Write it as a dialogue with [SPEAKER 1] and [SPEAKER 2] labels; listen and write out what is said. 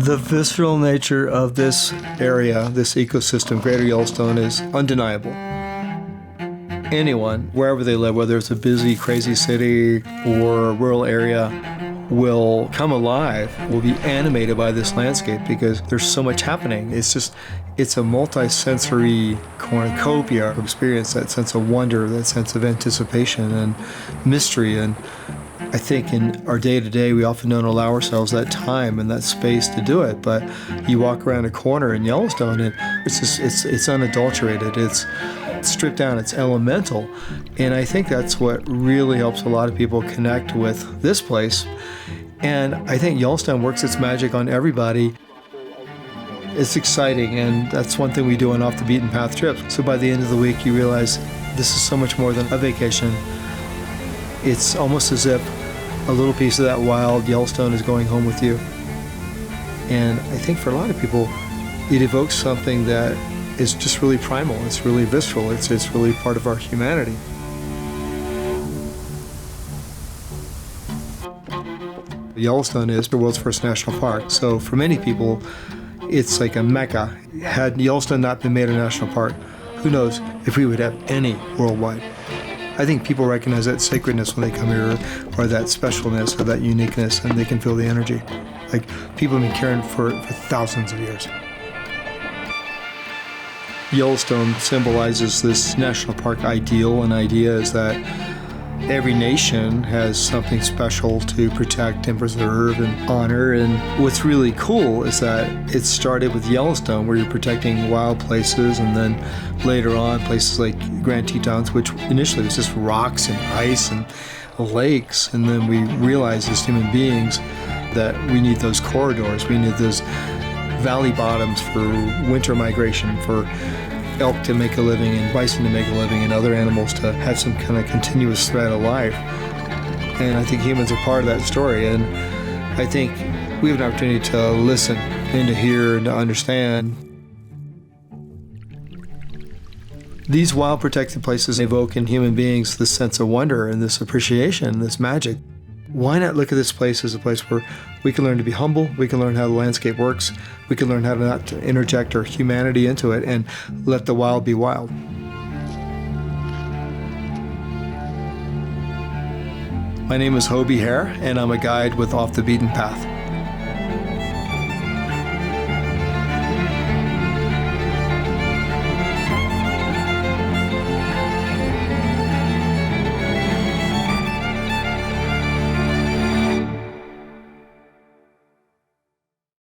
[SPEAKER 1] The visceral nature of this area, this ecosystem, Greater Yellowstone, is undeniable. Anyone, wherever they live, whether it's a busy, crazy city or a rural area, will come alive, will be animated by this landscape because there's so much happening. It's a multi-sensory cornucopia of experience, that sense of wonder, that sense of anticipation and mystery. And I think in our day-to-day, we often don't allow ourselves that time and that space to do it. But you walk around a corner in Yellowstone and it's unadulterated. It's stripped down, it's elemental. And I think that's what really helps a lot of people connect with this place. And I think Yellowstone works its magic on everybody. It's exciting, and that's one thing we do on Off the Beaten Path trips. So by the end of the week, you realize this is so much more than a vacation. It's almost as if a little piece of that wild Yellowstone is going home with you. And I think for a lot of people, it evokes something that is just really primal. It's really visceral. It's really part of our humanity. Yellowstone is the world's first national park. So for many people, it's like a mecca. Had Yellowstone not been made a national park, who knows if we would have any worldwide. I think people recognize that sacredness when they come here, or that specialness, or that uniqueness, and they can feel the energy. Like people have been caring for thousands of years. Yellowstone symbolizes this national park ideal, and idea is that every nation has something special to protect and preserve and honor. And what's really cool is that it started with Yellowstone, where you're protecting wild places, and then later on places like Grand Tetons, which initially was just rocks and ice and lakes. And then we realized as human beings that we need those corridors, we need those valley bottoms for winter migration, for elk to make a living and bison to make a living and other animals to have some kind of continuous thread of life. And I think humans are part of that story. And I think we have an opportunity to listen and to hear and to understand. These wild protected places evoke in human beings this sense of wonder and this appreciation, this magic. Why not look at this place as a place where we can learn to be humble, we can learn how the landscape works, we can learn how to not interject our humanity into it and let the wild be wild. My name is Hobie Hare, and I'm a guide with Off the Beaten Path.